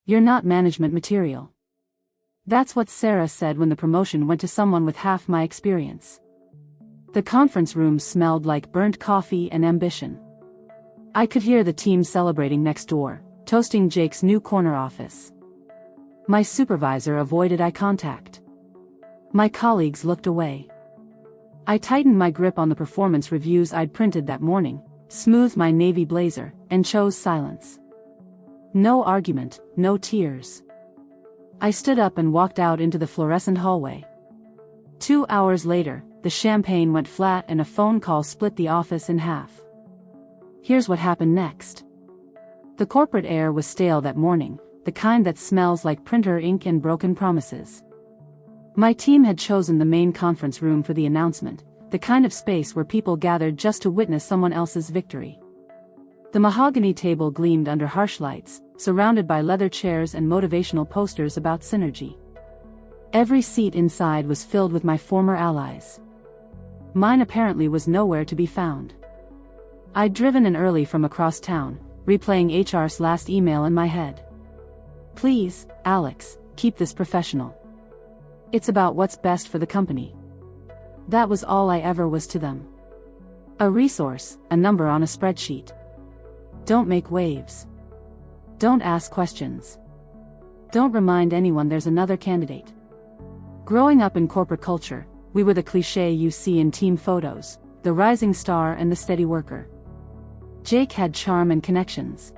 You're not management material. That's what Sarah said when the promotion went to someone with half my experience. The conference room smelled like burnt coffee and ambition. I could hear the team celebrating next door, toasting Jake's new corner office. My supervisor avoided eye contact. My colleagues looked away. I tightened my grip on the performance reviews I'd printed that morning, smoothed my navy blazer, and chose silence. No argument, no tears. I stood up and walked out into the fluorescent hallway. 2 hours later, the champagne went flat and a phone call split the office in half. Here's what happened next. The corporate air was stale that morning, the kind that smells like printer ink and broken promises. My team had chosen the main conference room for the announcement, the kind of space where people gathered just to witness someone else's victory. The mahogany table gleamed under harsh lights, surrounded by leather chairs and motivational posters about synergy. Every seat inside was filled with my former allies. Mine apparently was nowhere to be found. I'd driven in early from across town, replaying HR's last email in my head. Please, Alex, keep this professional. It's about what's best for the company. That was all I ever was to them. A resource, a number on a spreadsheet. Don't make waves. Don't ask questions. Don't remind anyone there's another candidate. Growing up in corporate culture, we were the cliché you see in team photos, the rising star and the steady worker. Jake had charm and connections.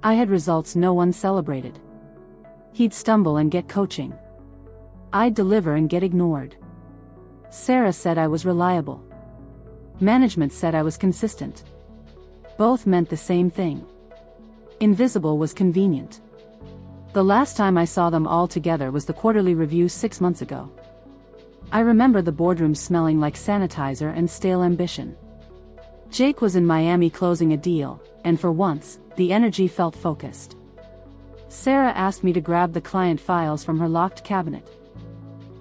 I had results no one celebrated. He'd stumble and get coaching. I'd deliver and get ignored. Sarah said I was reliable. Management said I was consistent. Both meant the same thing. Invisible was convenient. The last time I saw them all together was the quarterly review 6 months ago. I remember the boardroom smelling like sanitizer and stale ambition. Jake was in Miami closing a deal, and for once, the energy felt focused. Sarah asked me to grab the client files from her locked cabinet.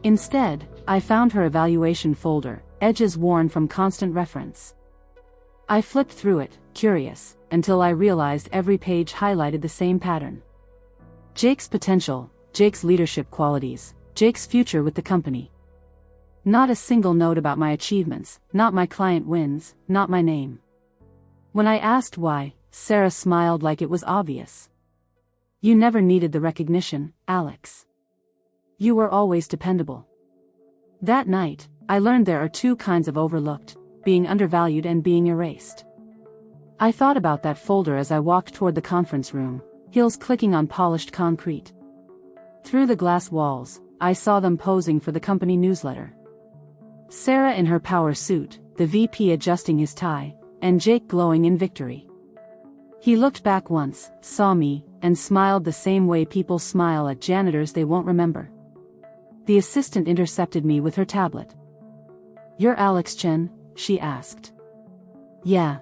Instead, I found her evaluation folder, edges worn from constant reference. I flipped through it, curious, until I realized every page highlighted the same pattern. Jake's potential, Jake's leadership qualities, Jake's future with the company. Not a single note about my achievements, not my client wins, not my name. When I asked why, Sarah smiled like it was obvious. You never needed the recognition, Alex. You were always dependable. That night, I learned there are two kinds of overlooked, being undervalued and being erased. I thought about that folder as I walked toward the conference room, heels clicking on polished concrete. Through the glass walls, I saw them posing for the company newsletter. Sarah in her power suit, the VP adjusting his tie, and Jake glowing in victory. He looked back once, saw me, and smiled the same way people smile at janitors they won't remember. The assistant intercepted me with her tablet. "You're Alex Chen?" she asked. "Yeah."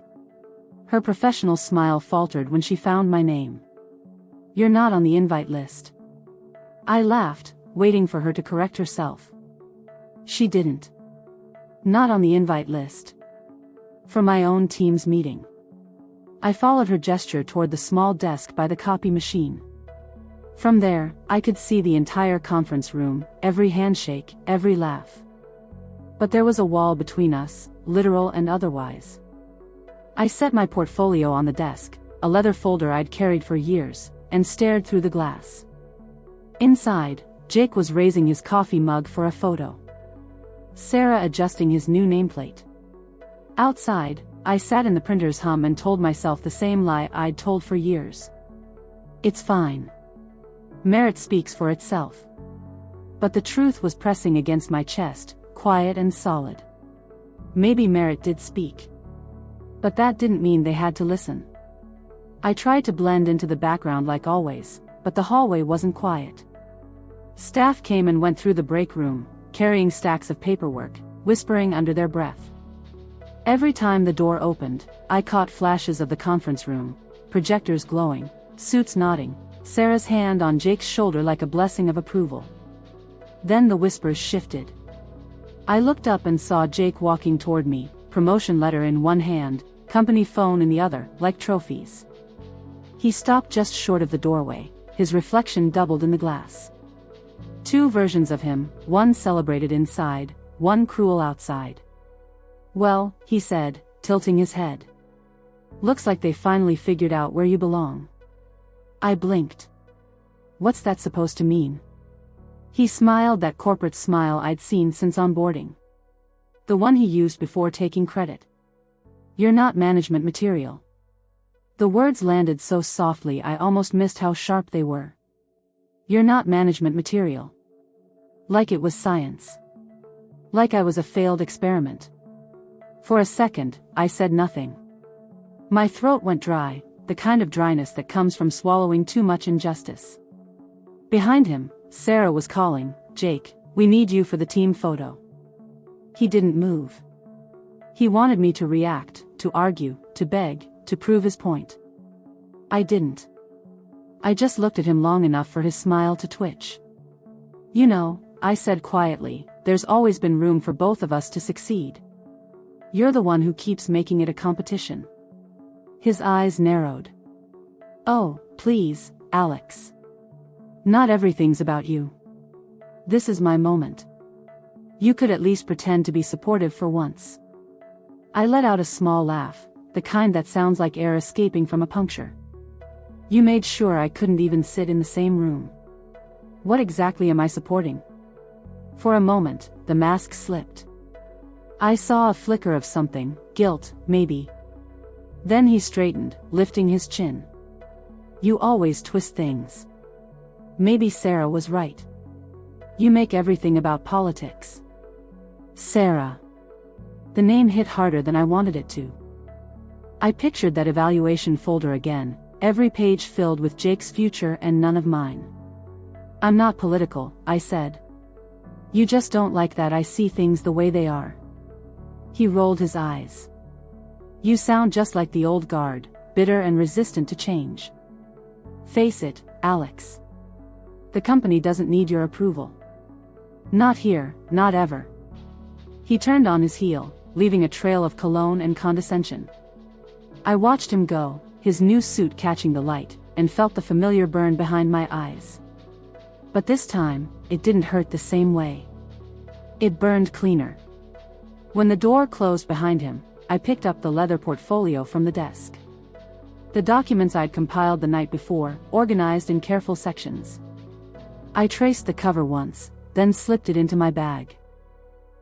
Her professional smile faltered when she found my name. "You're not on the invite list." I laughed, waiting for her to correct herself. She didn't. Not on the invite list. For my own team's meeting. I followed her gesture toward the small desk by the copy machine. From there, I could see the entire conference room, every handshake, every laugh. But there was a wall between us, literal and otherwise. I set my portfolio on the desk, a leather folder I'd carried for years, and stared through the glass. Inside, Jake was raising his coffee mug for a photo. Sarah adjusting his new nameplate. Outside, I sat in the printer's hum and told myself the same lie I'd told for years. It's fine. Merit speaks for itself. But the truth was pressing against my chest, quiet and solid. Maybe merit did speak. But that didn't mean they had to listen. I tried to blend into the background like always, but the hallway wasn't quiet. Staff came and went through the break room, carrying stacks of paperwork, whispering under their breath. Every time the door opened, I caught flashes of the conference room, projectors glowing, suits nodding, Sarah's hand on Jake's shoulder like a blessing of approval. Then the whispers shifted. I looked up and saw Jake walking toward me, promotion letter in one hand, company phone in the other, like trophies. He stopped just short of the doorway, his reflection doubled in the glass. Two versions of him, one celebrated inside, one cruel outside. "Well," he said, tilting his head. "Looks like they finally figured out where you belong." I blinked. What's that supposed to mean? He smiled, that corporate smile I'd seen since onboarding. The one he used before taking credit. "You're not management material." The words landed so softly I almost missed how sharp they were. "You're not management material." Like it was science. Like I was a failed experiment. For a second, I said nothing. My throat went dry, the kind of dryness that comes from swallowing too much injustice. Behind him, Sarah was calling, "Jake, we need you for the team photo." He didn't move. He wanted me to react, to argue, to beg, to prove his point. I didn't. I just looked at him long enough for his smile to twitch. "You know," I said quietly, "there's always been room for both of us to succeed. You're the one who keeps making it a competition." His eyes narrowed. "Oh, please, Alex. Not everything's about you. This is my moment. You could at least pretend to be supportive for once." I let out a small laugh, the kind that sounds like air escaping from a puncture. "You made sure I couldn't even sit in the same room. What exactly am I supporting?" For a moment, the mask slipped. I saw a flicker of something, guilt, maybe. Then he straightened, lifting his chin. "You always twist things." Maybe Sarah was right. "You make everything about politics." Sarah. The name hit harder than I wanted it to. I pictured that evaluation folder again, every page filled with Jake's future and none of mine. "I'm not political," I said. "You just don't like that I see things the way they are." He rolled his eyes. "You sound just like the old guard, bitter and resistant to change. Face it, Alex. The company doesn't need your approval. Not here, not ever." He turned on his heel, leaving a trail of cologne and condescension. I watched him go, his new suit catching the light, and felt the familiar burn behind my eyes. But this time, it didn't hurt the same way. It burned cleaner. When the door closed behind him, I picked up the leather portfolio from the desk. The documents I'd compiled the night before, organized in careful sections. I traced the cover once, then slipped it into my bag.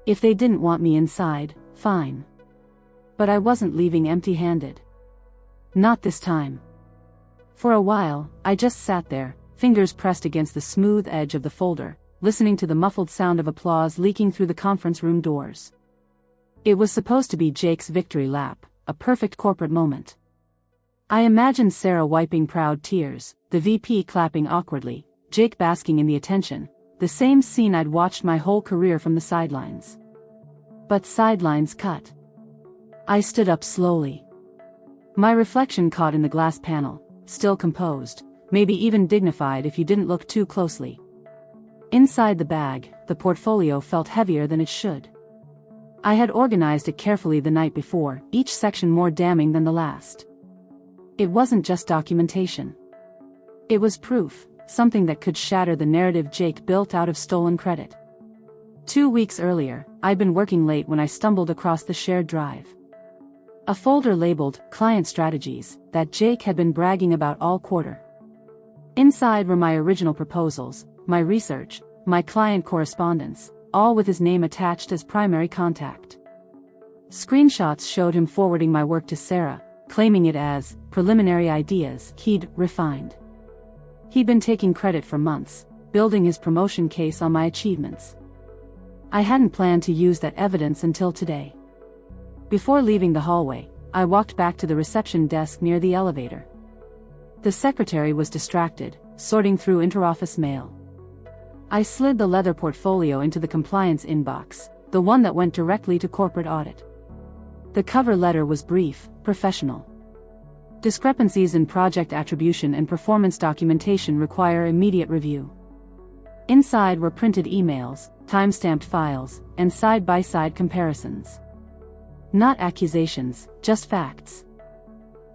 If they didn't want me inside, fine. But I wasn't leaving empty-handed. Not this time. For a while, I just sat there, fingers pressed against the smooth edge of the folder, listening to the muffled sound of applause leaking through the conference room doors. It was supposed to be Jake's victory lap, a perfect corporate moment. I imagined Sarah wiping proud tears, the VP clapping awkwardly, Jake basking in the attention, the same scene I'd watched my whole career from the sidelines. But sidelines cut. I stood up slowly. My reflection caught in the glass panel, still composed, maybe even dignified if you didn't look too closely. Inside the bag, the portfolio felt heavier than it should. I had organized it carefully the night before, each section more damning than the last. It wasn't just documentation. It was proof, something that could shatter the narrative Jake built out of stolen credit. 2 weeks earlier, I'd been working late when I stumbled across the shared drive. A folder labeled Client Strategies that Jake had been bragging about all quarter. Inside were my original proposals, my research, my client correspondence, all with his name attached as primary contact. Screenshots showed him forwarding my work to Sarah, claiming it as preliminary ideas he'd refined. He'd been taking credit for months, building his promotion case on my achievements. I hadn't planned to use that evidence until today. Before leaving the hallway, I walked back to the reception desk near the elevator. The secretary was distracted, sorting through interoffice mail. I slid the leather portfolio into the compliance inbox, the one that went directly to corporate audit. The cover letter was brief, professional. Discrepancies in project attribution and performance documentation require immediate review. Inside were printed emails, timestamped files, and side-by-side comparisons. Not accusations, just facts.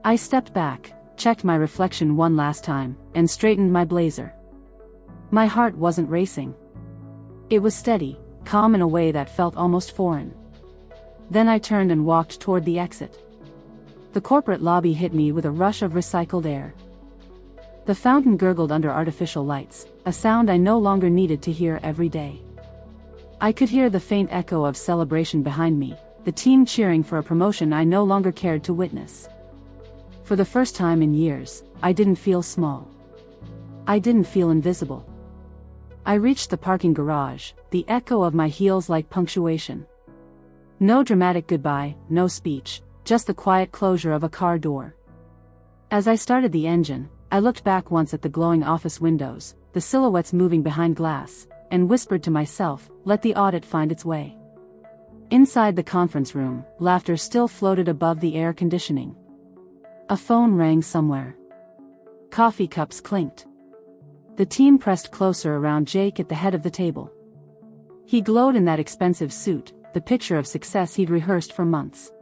I stepped back, checked my reflection one last time, and straightened my blazer. My heart wasn't racing. It was steady, calm in a way that felt almost foreign. Then I turned and walked toward the exit. The corporate lobby hit me with a rush of recycled air. The fountain gurgled under artificial lights, a sound I no longer needed to hear every day. I could hear the faint echo of celebration behind me, the team cheering for a promotion I no longer cared to witness. For the first time in years, I didn't feel small. I didn't feel invisible. I reached the parking garage, the echo of my heels like punctuation. No dramatic goodbye, no speech, just the quiet closure of a car door. As I started the engine, I looked back once at the glowing office windows, the silhouettes moving behind glass, and whispered to myself, let the audit find its way. Inside the conference room, laughter still floated above the air conditioning. A phone rang somewhere. Coffee cups clinked. The team pressed closer around Jake at the head of the table. He glowed in that expensive suit, the picture of success he'd rehearsed for months.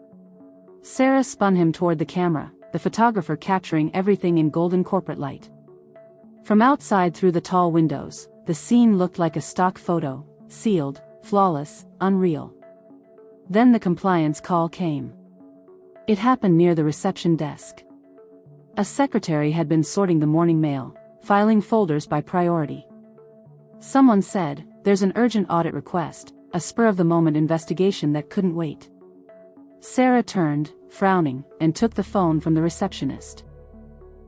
Sarah spun him toward the camera, the photographer capturing everything in golden corporate light. From outside through the tall windows, the scene looked like a stock photo, sealed, flawless, unreal. Then the compliance call came. It happened near the reception desk. A secretary had been sorting the morning mail, filing folders by priority. Someone said, there's an urgent audit request, a spur-of-the-moment investigation that couldn't wait. Sarah turned, frowning, and took the phone from the receptionist.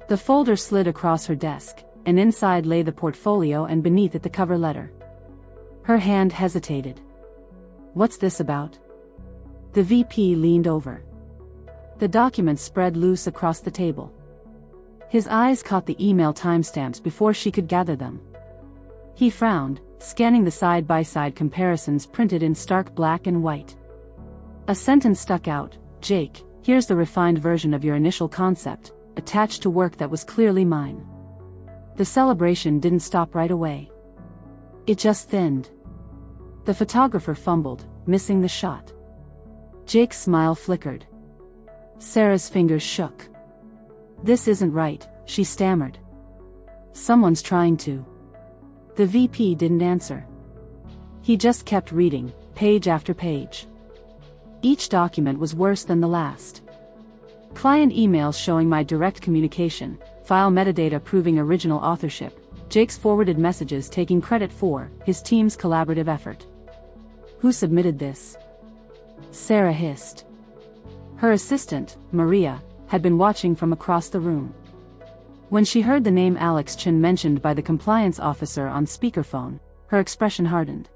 The folder slid across her desk, and inside lay the portfolio and beneath it the cover letter. Her hand hesitated. What's this about? The VP leaned over. The documents spread loose across the table. His eyes caught the email timestamps before she could gather them. He frowned, scanning the side-by-side comparisons printed in stark black and white. A sentence stuck out, Jake, here's the refined version of your initial concept, attached to work that was clearly mine. The celebration didn't stop right away. It just thinned. The photographer fumbled, missing the shot. Jake's smile flickered. Sarah's fingers shook. This isn't right, she stammered. Someone's trying to. The VP didn't answer. He just kept reading, page after page. Each document was worse than the last. Client emails showing my direct communication, file metadata proving original authorship, Jake's forwarded messages taking credit for his team's collaborative effort. Who submitted this? Sarah hissed. Her assistant, Maria, had been watching from across the room. When she heard the name Alex Chen mentioned by the compliance officer on speakerphone, her expression hardened.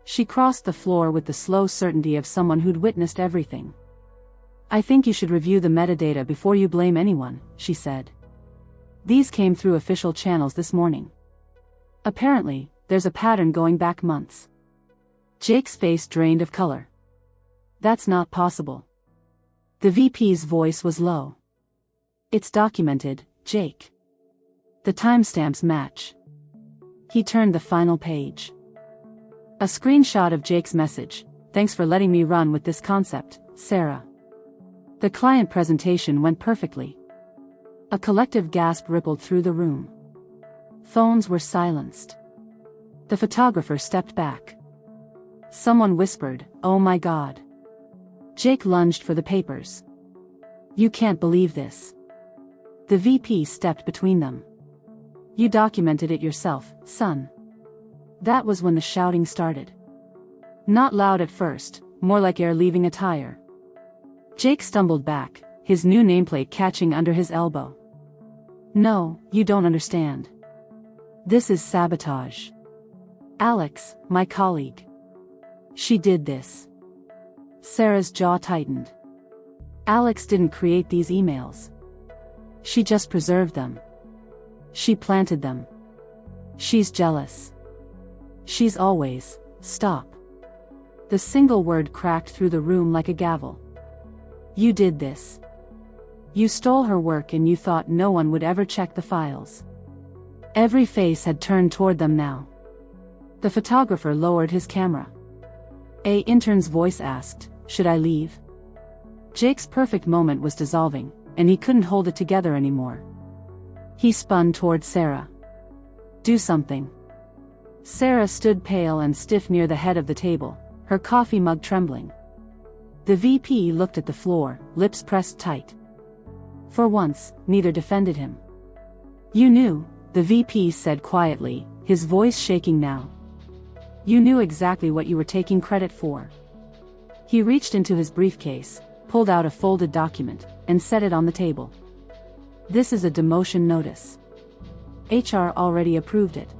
She crossed the floor with the slow certainty of someone who'd witnessed everything. I think you should review the metadata before you blame anyone, she said. These came through official channels this morning. Apparently, there's a pattern going back months. Jake's face drained of color. That's not possible. The VP's voice was low. It's documented, Jake. The timestamps match. He turned the final page. A screenshot of Jake's message, thanks for letting me run with this concept, Sarah. The client presentation went perfectly. A collective gasp rippled through the room. Phones were silenced. The photographer stepped back. Someone whispered, "Oh my God." Jake lunged for the papers. You can't believe this. The VP stepped between them. You documented it yourself, son. That was when the shouting started. Not loud at first, more like air leaving a tire. Jake stumbled back, his new nameplate catching under his elbow. No, you don't understand. This is sabotage. Alex, my colleague. She did this. Sarah's jaw tightened. Alex didn't create these emails. She just preserved them. She planted them. She's jealous. She's always, stop. The single word cracked through the room like a gavel. You did this. You stole her work and you thought no one would ever check the files. Every face had turned toward them now. The photographer lowered his camera. An intern's voice asked, should I leave? Jake's perfect moment was dissolving, and he couldn't hold it together anymore. He spun toward Sarah. "Do something." Sarah stood pale and stiff near the head of the table, her coffee mug trembling. The VP looked at the floor, lips pressed tight. For once, neither defended him. "You knew," the VP said quietly, his voice shaking now. "You knew exactly what you were taking credit for." He reached into his briefcase, pulled out a folded document, and set it on the table. "This is a demotion notice. HR already approved it."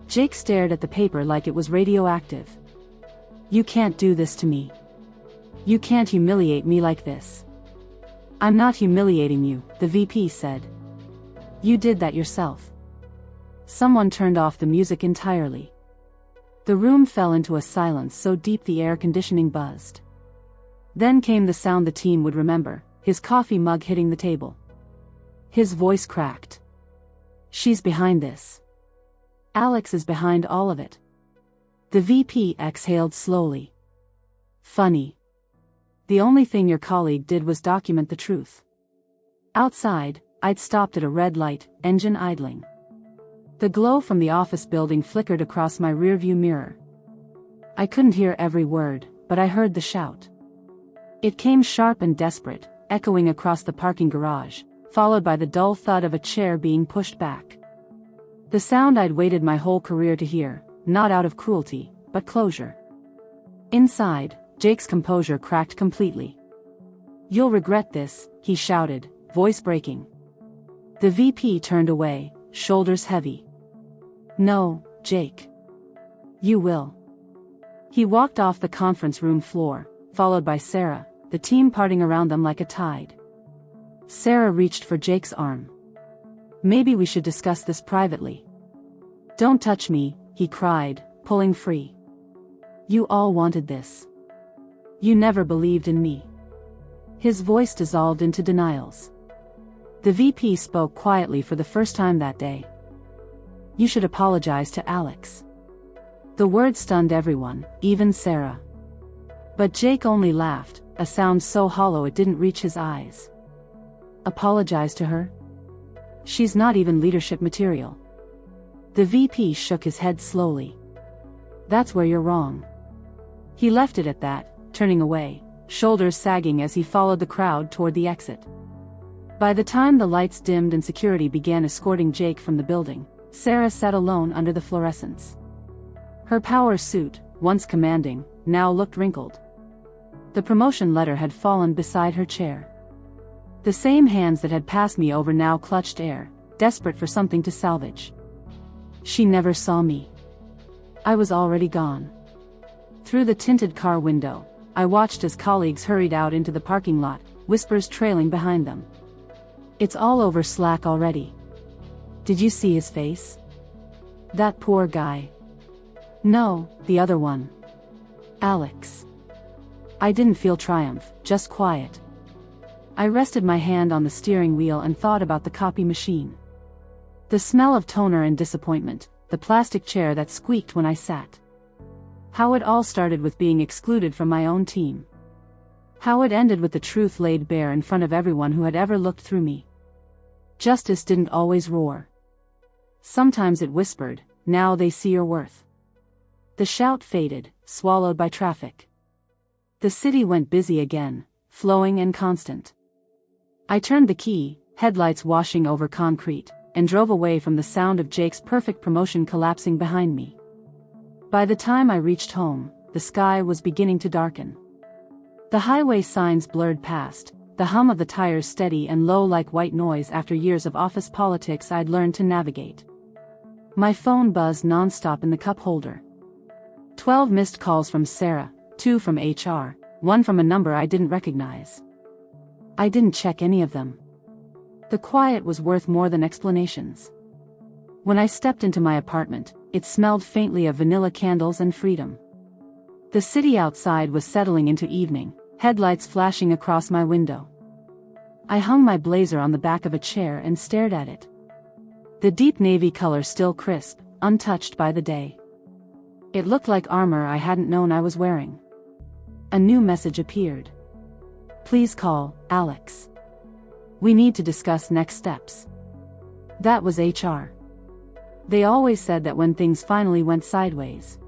Jake stared at the paper like it was radioactive. "You can't do this to me. You can't humiliate me like this." "I'm not humiliating you," the VP said. "You did that yourself." Someone turned off the music entirely. The room fell into a silence so deep the air conditioning buzzed. Then came the sound the team would remember, his coffee mug hitting the table. His voice cracked. "She's behind this. Alex is behind all of it." The VP exhaled slowly. "Funny. The only thing your colleague did was document the truth." Outside, I'd stopped at a red light, engine idling. The glow from the office building flickered across my rearview mirror. I couldn't hear every word, but I heard the shout. It came sharp and desperate, echoing across the parking garage, followed by the dull thud of a chair being pushed back. The sound I'd waited my whole career to hear, not out of cruelty, but closure. Inside, Jake's composure cracked completely. "You'll regret this," he shouted, voice breaking. The VP turned away, shoulders heavy. "No, Jake. You will." He walked off the conference room floor, followed by Sarah, the team parting around them like a tide. Sarah reached for Jake's arm. "Maybe we should discuss this privately." "Don't touch me," he cried, pulling free. "You all wanted this. You never believed in me." His voice dissolved into denials. The VP spoke quietly for the first time that day. "You should apologize to Alex." The word stunned everyone, even Sarah. But Jake only laughed, a sound so hollow it didn't reach his eyes. "Apologize to her? She's not even leadership material." The VP shook his head slowly. "That's where you're wrong." He left it at that, turning away, shoulders sagging as he followed the crowd toward the exit. By the time the lights dimmed and security began escorting Jake from the building, Sarah sat alone under the fluorescents. Her power suit, once commanding, now looked wrinkled. The promotion letter had fallen beside her chair. The same hands that had passed me over now clutched air, desperate for something to salvage. She never saw me. I was already gone. Through the tinted car window, I watched as colleagues hurried out into the parking lot, whispers trailing behind them. "It's all over Slack already. Did you see his face? That poor guy." "No, the other one. Alex." I didn't feel triumph, just quiet. I rested my hand on the steering wheel and thought about the copy machine. The smell of toner and disappointment, the plastic chair that squeaked when I sat. How it all started with being excluded from my own team. How it ended with the truth laid bare in front of everyone who had ever looked through me. Justice didn't always roar. Sometimes it whispered, "Now they see your worth." The shout faded, swallowed by traffic. The city went busy again, flowing and constant. I turned the key, headlights washing over concrete, and drove away from the sound of Jake's perfect promotion collapsing behind me. By the time I reached home, the sky was beginning to darken. The highway signs blurred past, the hum of the tires steady and low like white noise after years of office politics I'd learned to navigate. My phone buzzed nonstop in the cup holder. 12 missed calls from Sarah, 2 from HR, 1 from a number I didn't recognize. I didn't check any of them. The quiet was worth more than explanations. When I stepped into my apartment, it smelled faintly of vanilla candles and freedom. The city outside was settling into evening, headlights flashing across my window. I hung my blazer on the back of a chair and stared at it. The deep navy color still crisp, untouched by the day. It looked like armor I hadn't known I was wearing. A new message appeared. "Please call, Alex." We need to discuss next steps. That was HR. They always said that when things finally went sideways,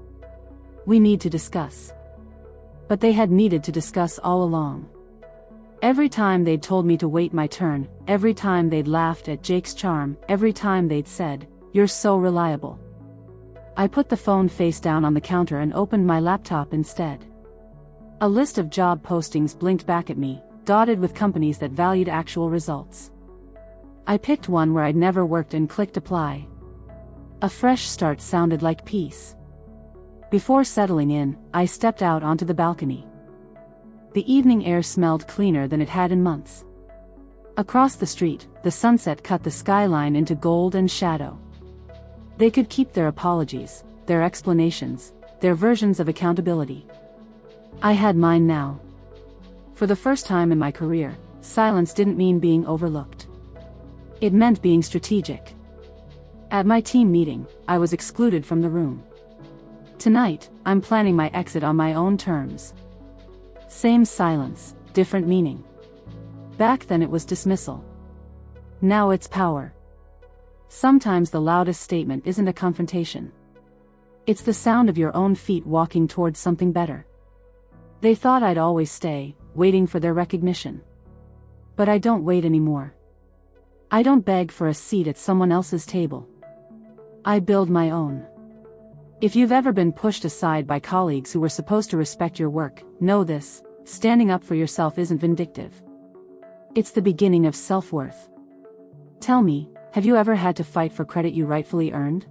we need to discuss. But they had needed to discuss all along. Every time they'd told me to wait my turn, every time they'd laughed at Jake's charm, every time they'd said, "You're so reliable." I put the phone face down on the counter and opened my laptop instead. A list of job postings blinked back at me, dotted with companies that valued actual results. I picked one where I'd never worked and clicked apply. A fresh start sounded like peace. Before settling in, I stepped out onto the balcony. The evening air smelled cleaner than it had in months. Across the street, the sunset cut the skyline into gold and shadow. They could keep their apologies, their explanations, their versions of accountability. I had mine now. For the first time in my career, silence didn't mean being overlooked. It meant being strategic. At my team meeting, I was excluded from the room. Tonight, I'm planning my exit on my own terms. Same silence, different meaning. Back then it was dismissal. Now it's power. Sometimes the loudest statement isn't a confrontation. It's the sound of your own feet walking towards something better. They thought I'd always stay, waiting for their recognition. But I don't wait anymore. I don't beg for a seat at someone else's table. I build my own. If you've ever been pushed aside by colleagues who were supposed to respect your work, know this: standing up for yourself isn't vindictive. It's the beginning of self-worth. Tell me, have you ever had to fight for credit you rightfully earned?